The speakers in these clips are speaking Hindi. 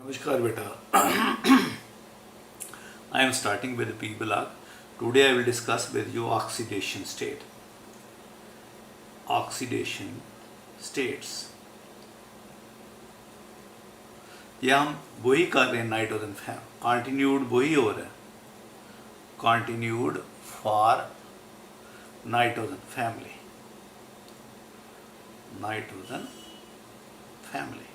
Namaskar beta. I am starting with P block. Today I will discuss with you oxidation state. Oxidation states. ये हम वही कर रहे हैं नाइट्रोजन फैम कंटिन्यूड वही हो रहा है कंटिन्यूड फॉर नाइट्रोजन फैमिली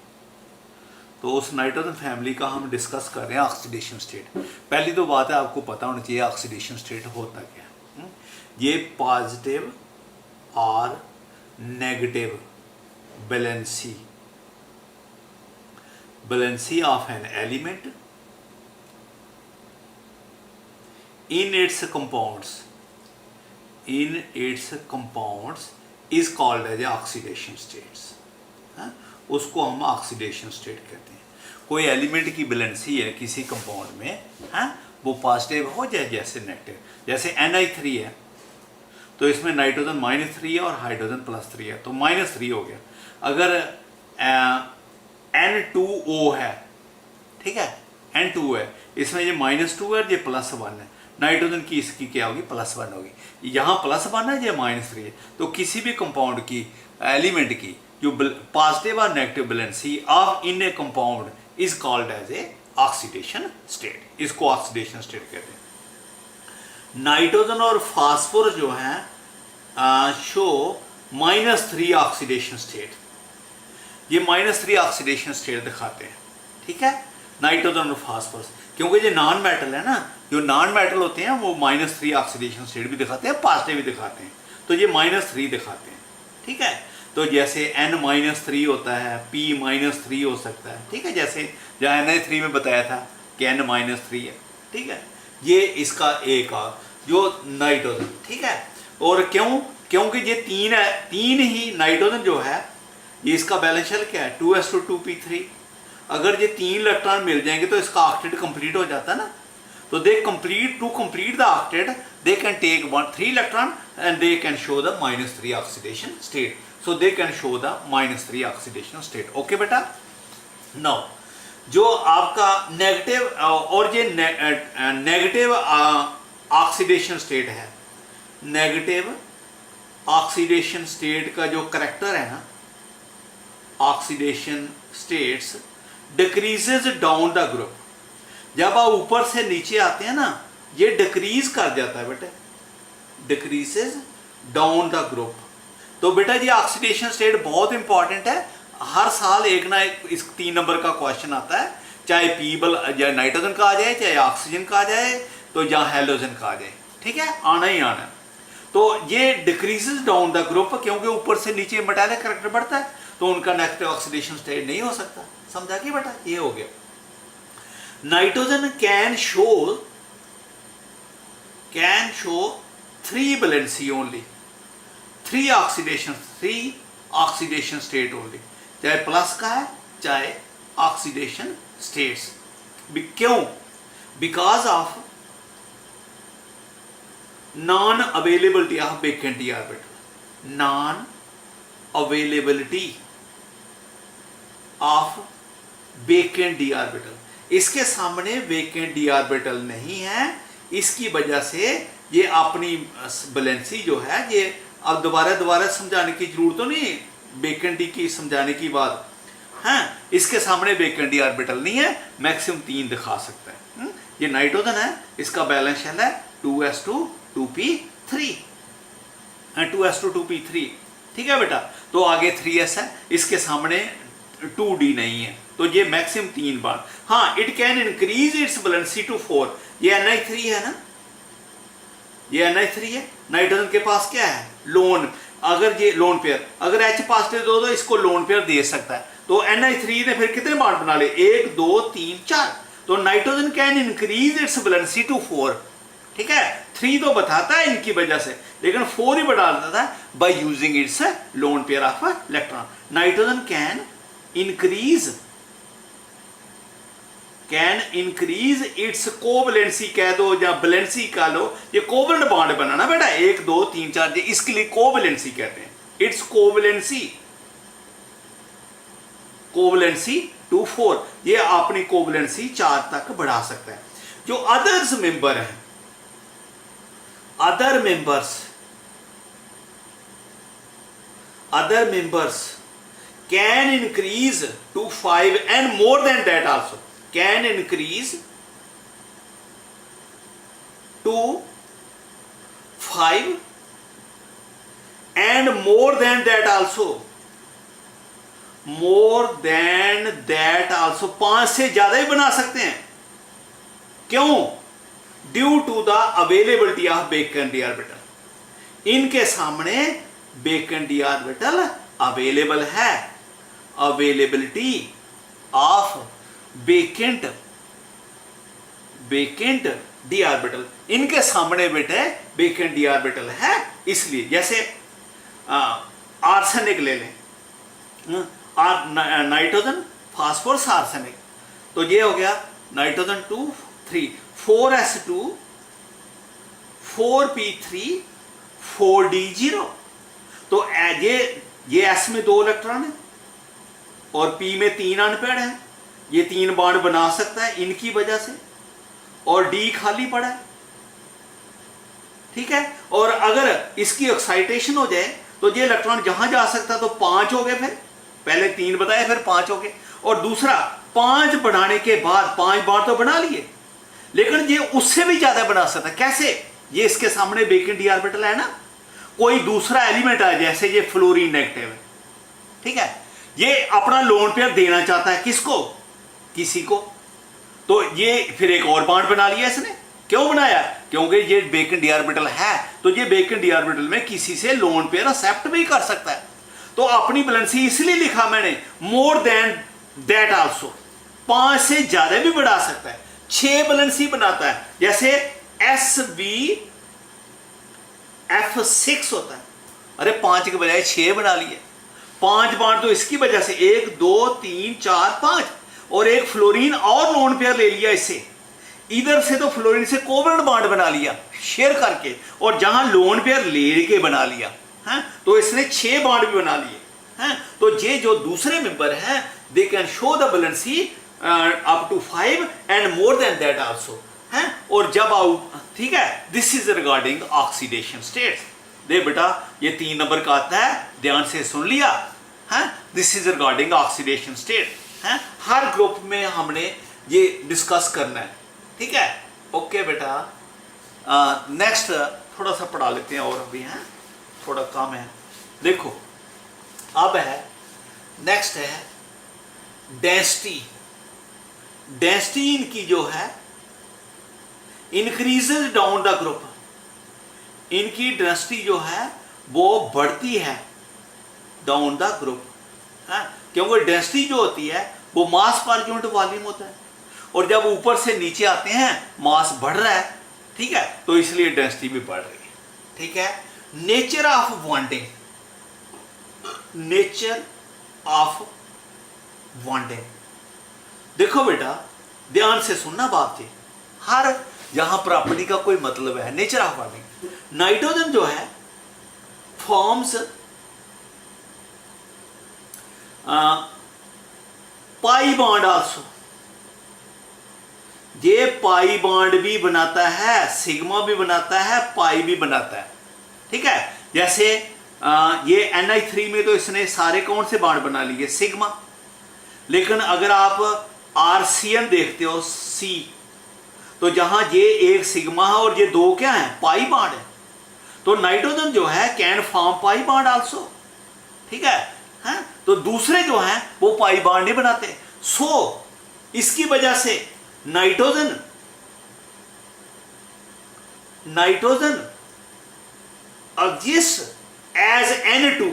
तो उस नाइट्रोजन फैमिली का हम डिस्कस कर रहे हैं ऑक्सीडेशन स्टेट। पहली तो बात है आपको पता होना चाहिए ऑक्सीडेशन स्टेट होता क्या है। ये पॉजिटिव और negative valency of an element in its compounds is called as oxidation states। उसको हम ऑक्सीडेशन स्टेट कहते हैं। कोई एलिमेंट की बैलेंसी है किसी कंपाउंड में वो पॉजिटिव हो जाए जैसे नेगेटिव, जैसे Na3 है तो इसमें नाइट्रोजन -3 है और हाइड्रोजन +3 है तो -3 हो गया। अगर N2O है, ठीक है, N2 है, इसमें ये -2 है, ये +1 है, नाइट्रोजन की इसकी क्या होगी +1 होगी। यहाँ +1 है, ये -3 है। तो किसी भी कंपाउंड की एलिमेंट की जो पॉजिटिव और negative valency of in a compound is called as a oxidation state. इसको ऑक्सीडेशन स्टेट कहते हैं। नाइट्रोजन और फास्फोरस जो है शो -3 ऑक्सीडेशन स्टेट। ये -3 ऑक्सीडेशन स्टेट दिखाते हैं, ठीक है, नाइट्रोजन और फास्फोरस, क्योंकि ये नॉन मेटल है ना, जो नॉन मेटल होते हैं वो -3 ऑक्सीडेशन स्टेट भी दिखाते हैं, पॉजिटिव भी दिखाते हैं, तो ये -3 दिखाते हैं, ठीक है। तो जैसे N-3 होता है, P-3 हो सकता है, ठीक है, जैसे जहाँ Na3 में बताया था कि N-3 है, ठीक है, ये इसका एक जो नाइट्रोजन, ठीक है। और क्योंकि ये तीन ही नाइट्रोजन जो है ये इसका बैलेंस शेल क्या है 2s2p3। अगर ये 3 इलेक्ट्रॉन मिल जाएंगे तो इसका ऑक्टेट कंप्लीट हो जाता है ना। तो they complete the octet they can take 3 electron and they can show the -3 oxidation state. So they can show the -3 oxidation state. Okay बेटा। नाउ जो आपका नेगेटिव और ये नेगेटिव ऑक्सीडेशन स्टेट है, नेगेटिव ऑक्सीडेशन स्टेट का जो करेक्टर है ना, oxidation states decreases down the group. जब आप ऊपर से नीचे आते हैं ना ये डिक्रीज कर जाता है बेटा, डिक्रीजेज डाउन द ग्रुप। तो बेटा ये ऑक्सीडेशन स्टेट बहुत इंपॉर्टेंट है। हर साल एक ना एक इस 3 नंबर का क्वेश्चन आता है, चाहे या नाइट्रोजन का आ जाए, चाहे ऑक्सीजन का आ जाए, तो या हेलोजन का आ जाए, ठीक है, आना ही आना। तो ये डिक्रीजेज डाउन द ग्रुप क्योंकि ऊपर से नीचे मेटालिक करैक्टर बढ़ता है तो उनका नेगेटिव ऑक्सीडेशन स्टेट नहीं हो सकता। समझा कि बेटा, ये हो गया। Nitrogen can show 3 valency only, 3 oxidation state only, चाहे प्लस का है चाहे ऑक्सीडेशन स्टेट्स। क्यों? Because of non availability of vacant d orbital. Non availability of vacant d orbital. इसके सामने वेकेंट d ऑर्बिटल नहीं है, इसकी वजह से ये अपनी बैलेंसी जो है ये अब दोबारा समझाने की जरूरत तो नहीं, वेकेंट d की समझाने की बात है। इसके सामने वेकेंट d ऑर्बिटल नहीं है, मैक्सिमम 3 दिखा सकता है। ये नाइट्रोजन है, इसका बैलेंस शेल है 2s2p3, 2s2p3, ठीक है बेटा। तो आगे 3s है, इसके सामने 2d नहीं है, तो ये मैक्सिमम 3 बार। हाँ, it can increase its valency two 4। ये Ni3 है ना, ये Ni3 है, नाइट्रोजन के पास क्या है लोन। अगर ये लोन पेयर, अगर H पॉजिटिव दो तो इसको लोन पेयर दे सकता है। तो Ni3 ने फिर कितने बार बना ले, 1 2 3 4। तो nitrogen can increase its valency two 4, ठीक है। 3 तो बताता है इनकी वजह से, लेकिन 4 ही बढ़ा देता है by using its lone pair of electron. Nitrogen can increase its covalency कह दो या वैलेंसी कह लो, ये कोवैलेंट बॉन्ड बनाना बेटा 1 2 3 4, इसके लिए कोवैलेंसी कहते हैं। इट्स कोवैलेंसी कोवलेंसी टू 4, ये अपनी कोवलेंसी 4 तक बढ़ा सकता है। जो अदर्स मेंबर हैं, other members can increase to 5 and more than that also, can increase to 5 and more than that also, more than that also, 5 से ज्यादा ही बना सकते हैं। क्यों? Due to the availability of बेकन डी ऑर्बिटल, इनके सामने बेकन डी ऑर्बिटल अवेलेबल है, availability of vacant d orbital, इनके सामने बेटे बेकेंट डी ऑर्बिटल है। इसलिए जैसे आर्सेनिक ले लें, नाइट्रोजन फास्फोरस आर्सेनिक, तो ये हो गया नाइट्रोजन 2 3 4s2 4p3 4d0, तो ये s में 2 इलेक्ट्रॉन है और p में 3 अनपेड है, ये 3 बॉन्ड बना सकता है इनकी वजह से, और d खाली पड़ा है, ठीक है। और अगर इसकी एक्साइटेशन हो जाए तो ये इलेक्ट्रॉन जहां जा सकता है, तो 5 हो गए, फिर पहले 3 बताए फिर 5 हो गए, और दूसरा 5 बनाने के बाद 5 बार तो बना लिए, लेकिन ये उससे भी ज्यादा बना सकता है। कैसे? ये इसके सामने बेकेन डी ऑर्बिटल है ना, कोई दूसरा एलिमेंट है, जैसे ये फ्लोरीन नेगेटिव है, ठीक है, ये अपना लोन पेयर देना चाहता है किसको? किसी को, तो ये फिर एक और बॉन्ड बना लिया इसने। क्यों बनाया? क्योंकि ये बेकन डी ऑर्बिटल है, तो ये बेकन डी ऑर्बिटल में किसी से लोन पेयर एक्सेप्ट भी कर सकता है। तो अपनी बैलेंसी इसलिए लिखा मैंने मोर देन दैट आल्सो, 5 से ज्यादा भी बढ़ा सकता है, 6 बैलेंसी बनाता है। जैसे SbF6 होता है, अरे 5 के बजाय 6 बना लिए, 5 बॉन्ड तो इसकी वजह से 1 2 3 4 5, और एक फ्लोरीन और लोन पेयर ले लिया इससे, इधर से तो फ्लोरीन से कोवलेंट बॉन्ड बना लिया शेयर करके, और जहां लोन पेयर लेके बना लिया है, तो इसने 6 बॉन्ड भी बना लिए हैं। तो ये जो दूसरे मेंबर हैं, they can show the valency up to 5 and more than that also है। और जब आउट, ठीक है, this is regarding oxidation states. दे बेटा ये 3 नंबर का आता है, ध्यान से सुन लिया है, this is regarding oxidation state है। हर ग्रुप में हमने ये डिस्कस करना है, ठीक है। ओके बेटा, नेक्स्ट थोड़ा सा पढ़ा लेते हैं, और अभी है थोड़ा कम है। देखो अब है, नेक्स्ट है डेंसिटी। डेंसिटी इनकी जो है इंक्रीजेज डाउन द ग्रुप, इनकी डेंसिटी जो है वो बढ़ती है डाउन द ग्रुप, क्योंकि डेंसिटी जो होती है वो मास पर यूनिट वॉल्यूम होता है, और जब ऊपर से नीचे आते हैं मास बढ़ रहा है, ठीक है, तो इसलिए डेंसिटी भी बढ़ रही है, ठीक है। Nature of bonding, nature of bonding, देखो बेटा ध्यान से सुनना बात जी, हर यहां प्रॉपर्टी का कोई मतलब है। नेचर ऑफ बॉन्डिंग, नाइट्रोजन जो है फॉर्म्स पाई बॉन्ड आल्सो, ये पाई बॉन्ड भी बनाता है, सिग्मा भी बनाता है, पाई भी बनाता है, ठीक है। जैसे ये Ni3 में तो इसने सारे कौन से बॉन्ड बना लिए? सिग्मा। लेकिन अगर आप आरसीएन देखते हो C, तो जहां ये एक सिग्मा है और ये 2 क्या है? पाई बॉन्ड है। तो नाइट्रोजन जो है can form pi bond also, ठीक है, हैं? तो दूसरे जो हैं वो पाई बॉन्ड नहीं बनाते। सो इसकी वजह से nitrogen exist as N2,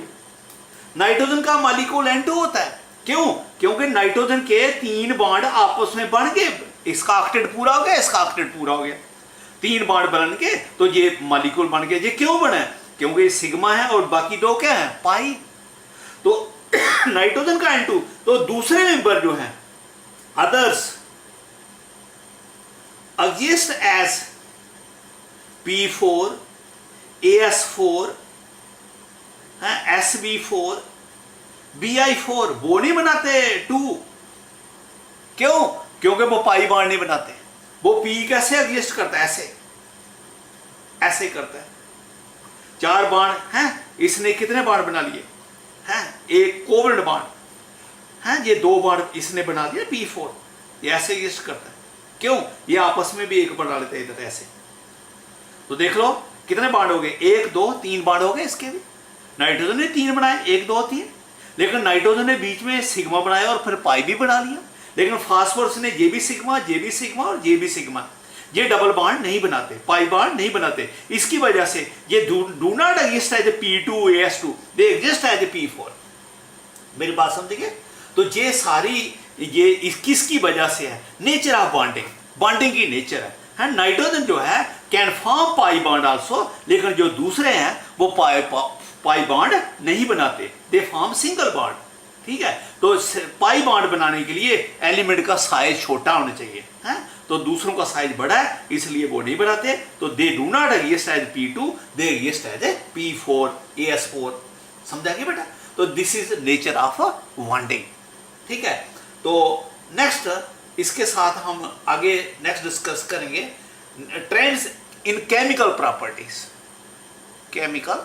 nitrogen का मॉलिक्यूल N2 होता है। क्यों? क्योंकि नाइट्रोजन के 3 बॉन्ड आपस में बन गए, इसका ऑक्टेट पूरा हो गया, इसका ऑक्टेट पूरा हो गया, 3 बॉन्ड बन के तो ये मॉलिक्यूल बन गया। ये क्यों बना है? क्योंकि ये सिग्मा है और बाकी 2 क्या है? पाई। तो नाइट्रोजन का N2, तो दूसरे मेंबर जो है others exist as P4 AS4 SB4 Bi4 वो नहीं बनाते 2। क्यों? क्योंकि वो पाई बॉन्ड नहीं बनाते। वो पी कैसे एग्जिस्ट करता है? ऐसे ऐसे करता है। 4 बॉन्ड हैं, इसने कितने बॉन्ड बना लिए हैं? एक कोवलेंट बॉन्ड हैं, ये 2 बॉन्ड इसने बना दिया P4। ये ऐसे एग्जिस्ट करता है। क्यों? ये आपस में भी एक बना लेते हैं इधर ऐसे। तो देख लो कितने बॉन्ड हो गए, 1 2 3 बॉन्ड हो गए इसके भी। नाइट्रोजन ने 3 बनाए, 1 2 3, लेकिन नाइट्रोजन ने बीच में सिग्मा बनाया और फिर पाई भी बना लिया। लेकिन फास्फोरस ने ये भी सिग्मा, ये भी सिग्मा और ये भी सिग्मा, ये डबल बॉन्ड नहीं बनाते, पाई बॉन्ड नहीं बनाते। इसकी वजह से ये do not exist as P2AS2, they exist as P4। मेरी बात समझिए? तो ये सारी ये किसकी वजह से है? नेचर ऑफ बॉन्डिंग, बॉन्डिंग की नेचर है। नाइट्रोजन जो है can form pi bond also, लेकिन जो दूसरे हैं वो पाई बॉन्ड नहीं बनाते, दे फॉर्म सिंगल बॉन्ड। ठीक है, तो पाई बॉन्ड बनाने के लिए एलिमेंट का साइज छोटा होना चाहिए है, तो दूसरों का साइज बड़ा है इसलिए वो नहीं बनाते। तो they do not exist as P2, they exist as P4AS4। समझा गया बेटा? तो this is nature of bonding. ठीक है, तो नेक्स्ट इसके साथ हम आगे नेक्स्ट डिस्कस करेंगे trends in chemical properties. Chemical